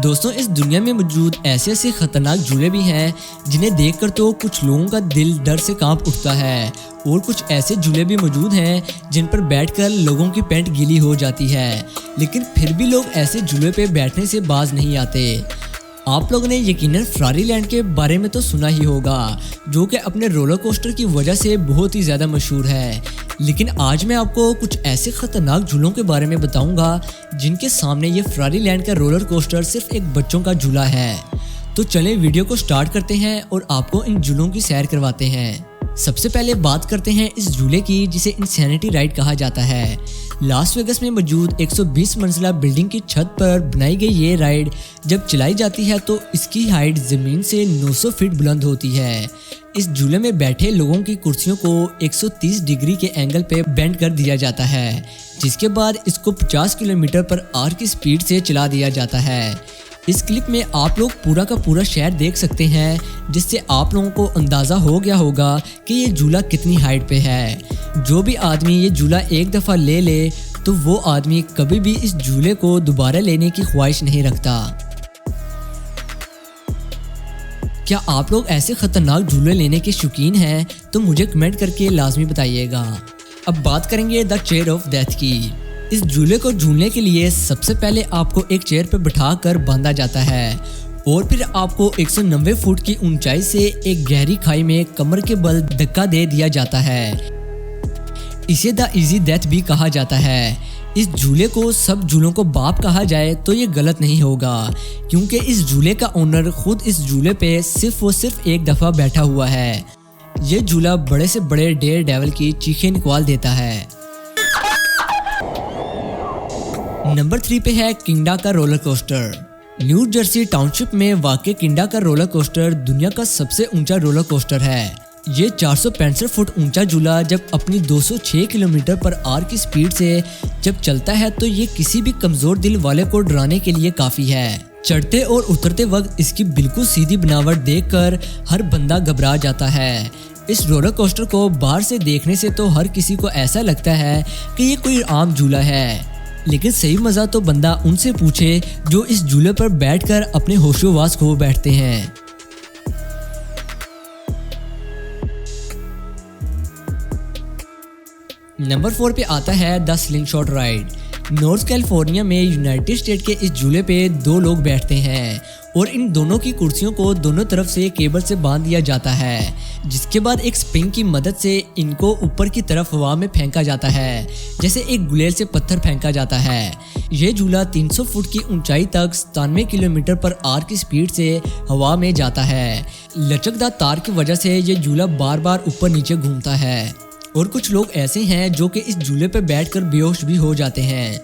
दोस्तों, इस दुनिया में मौजूद ऐसे ऐसे खतरनाक झूले भी हैं जिन्हें देखकर तो कुछ लोगों का दिल डर से कांप उठता है, और कुछ ऐसे झूले भी मौजूद हैं जिन पर बैठकर लोगों की पैंट गीली हो जाती है, लेकिन फिर भी लोग ऐसे झूले पे बैठने से बाज नहीं आते। आप लोगों ने यकीनन फेरारी लैंड के बारे में तो सुना ही होगा, जो कि अपने रोलर कोस्टर की वजह से बहुत ही ज़्यादा मशहूर है। लेकिन आज मैं आपको कुछ ऐसे खतरनाक झूलों के बारे में बताऊंगा जिनके सामने ये फेरारी लैंड का रोलर कोस्टर सिर्फ एक बच्चों का झूला है। तो चलें वीडियो को स्टार्ट करते हैं और आपको इन झूलों की सैर करवाते हैं। सबसे पहले बात करते हैं इस झूले की जिसे इंसैनिटी राइड कहा जाता है। लास वेगस में मौजूद 120 मंजिला बिल्डिंग की छत पर बनाई गई ये राइड जब चलाई जाती है तो इसकी हाइट जमीन से 900 फीट बुलंद होती है। इस झूले में बैठे लोगों की कुर्सियों को 130 डिग्री के एंगल पे बेंड कर दिया जाता है, जिसके बाद इसको 50 किलोमीटर पर आवर की स्पीड से चला दिया जाता है। इस क्लिप में आप लोग पूरा का पूरा शहर देख सकते हैं, जिससे आप लोगों को अंदाज़ा हो गया होगा कि ये झूला कितनी हाइट पे है। जो भी आदमी ये झूला एक दफ़ा ले ले तो वो आदमी कभी भी इस झूले को दोबारा लेने की ख्वाहिश नहीं रखता। क्या आप लोग ऐसे खतरनाक झूले लेने के शौकीन हैं? तो मुझे कमेंट करके लाजमी बताइएगा। अब बात करेंगे द चेयर ऑफ डेथ की। इस झूले को झूलने के लिए सबसे पहले आपको एक चेयर पर बिठाकर बांधा जाता है और फिर आपको 190 फुट की ऊंचाई से एक गहरी खाई में कमर के बल धक्का दे दिया जाता है। इसे द इजी डेथ भी कहा जाता है। इस झूले को सब झूलों को बाप कहा जाए तो ये गलत नहीं होगा, क्योंकि इस झूले का ओनर खुद इस झूले पे सिर्फ और सिर्फ एक दफ़ा बैठा हुआ है। ये झूला बड़े से बड़े डेयर डेविल की चीखें निकाल देता है। नंबर 3 पे है किंगडा का roller coaster. New Jersey township में वाक़ किंगडा का रोलर कोस्टर दुनिया का सबसे ऊंचा रोलर कोस्टर है। ये 465 फुट ऊंचा झूला जब अपनी 206 किलोमीटर पर आवर की स्पीड से जब चलता है तो ये किसी भी कमजोर दिल वाले को डराने के लिए काफी है। चढ़ते और उतरते वक्त इसकी बिल्कुल सीधी बनावट देखकर हर बंदा घबरा जाता है। इस रोलर कोस्टर को बाहर से देखने से तो हर किसी को ऐसा लगता है कि ये कोई आम झूला है, लेकिन सही मजा तो बंदा उनसे पूछे जो इस झूले पर बैठकर अपने होशोवास खो बैठते हैं। नंबर 4 पे आता है द स्लिंगशॉट राइड। नॉर्थ कैलिफोर्निया में यूनाइटेड स्टेट के इस झूले पे 2 लोग बैठते हैं और इन दोनों की कुर्सियों को दोनों तरफ से केबल से बांध दिया जाता है, जिसके बाद एक स्प्रिंग की मदद से इनको ऊपर की तरफ हवा में फेंका जाता है, जैसे एक गुलेल से पत्थर फेंका जाता है। ये झूला 300 फुट की ऊंचाई तक 97 किलोमीटर पर आवर की स्पीड से हवा में जाता है। लचकदार तार की वजह से ये झूला बार बार ऊपर नीचे घूमता है और कुछ लोग ऐसे हैं जो कि इस झूले पर बैठकर बेहोश भी हो जाते हैं।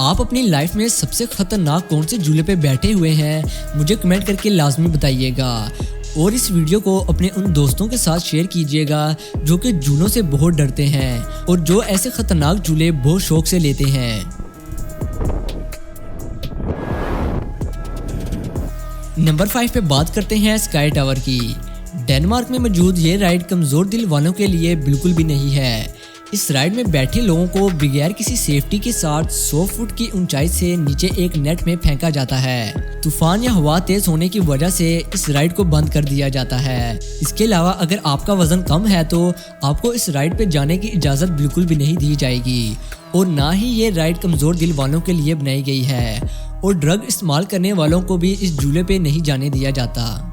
आप अपनी लाइफ में सबसे खतरनाक कौन से झूले पे बैठे हुए हैं, मुझे कमेंट करके लाजमी बताइएगा और इस वीडियो को अपने उन दोस्तों के साथ शेयर कीजिएगा जो कि झूलों से बहुत डरते हैं और जो ऐसे खतरनाक झूले बहुत शौक से लेते हैं। नंबर 5 पे बात करते हैं स्काई टावर की। डेनमार्क में मौजूद ये राइड कमजोर दिल वालों के लिए बिल्कुल भी नहीं है। इस राइड में बैठे लोगों को बगैर किसी सेफ्टी के साथ 100 फुट की ऊंचाई से नीचे एक नेट में फेंका जाता है। तूफान या हवा तेज होने की वजह से इस राइड को बंद कर दिया जाता है। इसके अलावा अगर आपका वजन कम है तो आपको इस राइड पे जाने की इजाज़त बिल्कुल भी नहीं दी जाएगी और ना ही ये राइड कमजोर दिल वालों के लिए बनाई गई है और ड्रग इस्तेमाल करने वालों को भी इस झूले पे नहीं जाने दिया जाता।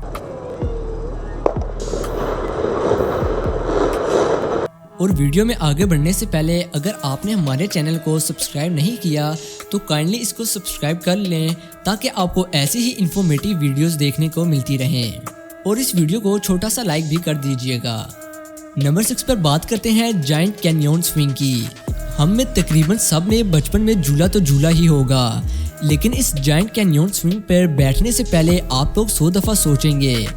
और वीडियो में आगे बढ़ने से पहले अगर आपने हमारे चैनल को सब्सक्राइब नहीं किया तो काइंडली इसको सब्सक्राइब कर लें ताकि आपको ऐसी ही इंफॉर्मेटिव वीडियोस देखने को मिलती रहें और इस वीडियो को छोटा सा लाइक भी कर दीजिएगा। नंबर 6 पर बात करते हैं जायंट कैन्यन स्विंग की। हम में तकरीबन सब ने बचपन में झूला तो झूला ही होगा, लेकिन इस जायंट कैन्यन स्विंग पर बैठने से पहले आप लोग 100 दफ़ा सोचेंगे।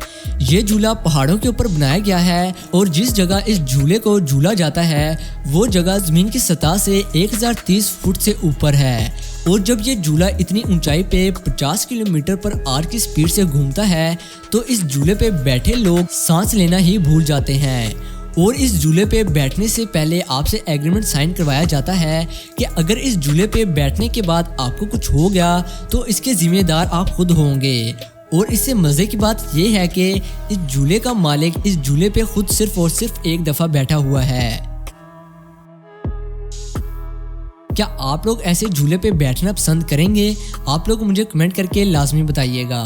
ये झूला पहाड़ों के ऊपर बनाया गया है और जिस जगह इस झूले को झूला जाता है वो जगह जमीन की सतह से 1030 फुट से ऊपर है और जब ये झूला इतनी ऊंचाई पे 50 किलोमीटर पर आवर की स्पीड से घूमता है तो इस झूले पे बैठे लोग सांस लेना ही भूल जाते हैं और इस झूले पे बैठने से पहले आपसे एग्रीमेंट साइन करवाया जाता है कि अगर इस झूले पे बैठने के बाद आपको कुछ हो गया तो इसके जिम्मेदार आप खुद होंगे। और इससे मज़े की बात यह है कि इस झूले का मालिक इस झूले पे खुद सिर्फ और सिर्फ एक दफ़ा बैठा हुआ है। क्या आप लोग ऐसे झूले पे बैठना पसंद करेंगे? आप लोग मुझे कमेंट करके लाजमी बताइएगा।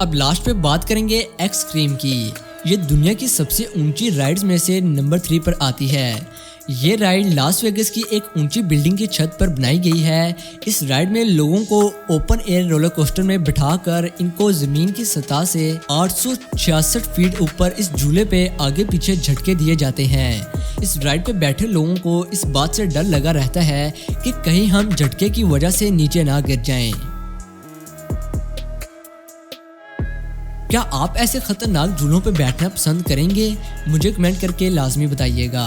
अब लास्ट पे बात करेंगे एक्सट्रीम की। ये दुनिया की सबसे ऊंची राइड्स में से नंबर 3 पर आती है। ये राइड लास वेगास की एक ऊंची बिल्डिंग की छत पर बनाई गई है। इस राइड में लोगों को ओपन एयर रोलर कोस्टर में बिठाकर इनको जमीन की सतह से 866 फीट ऊपर इस झूले पे आगे पीछे झटके दिए जाते हैं। इस राइड पे बैठे लोगों को इस बात से डर लगा रहता है कि कहीं हम झटके की वजह से नीचे ना गिर जाएं। क्या आप ऐसे खतरनाक झूलों पे बैठना पसंद करेंगे? मुझे कमेंट करके लाजमी बताइएगा।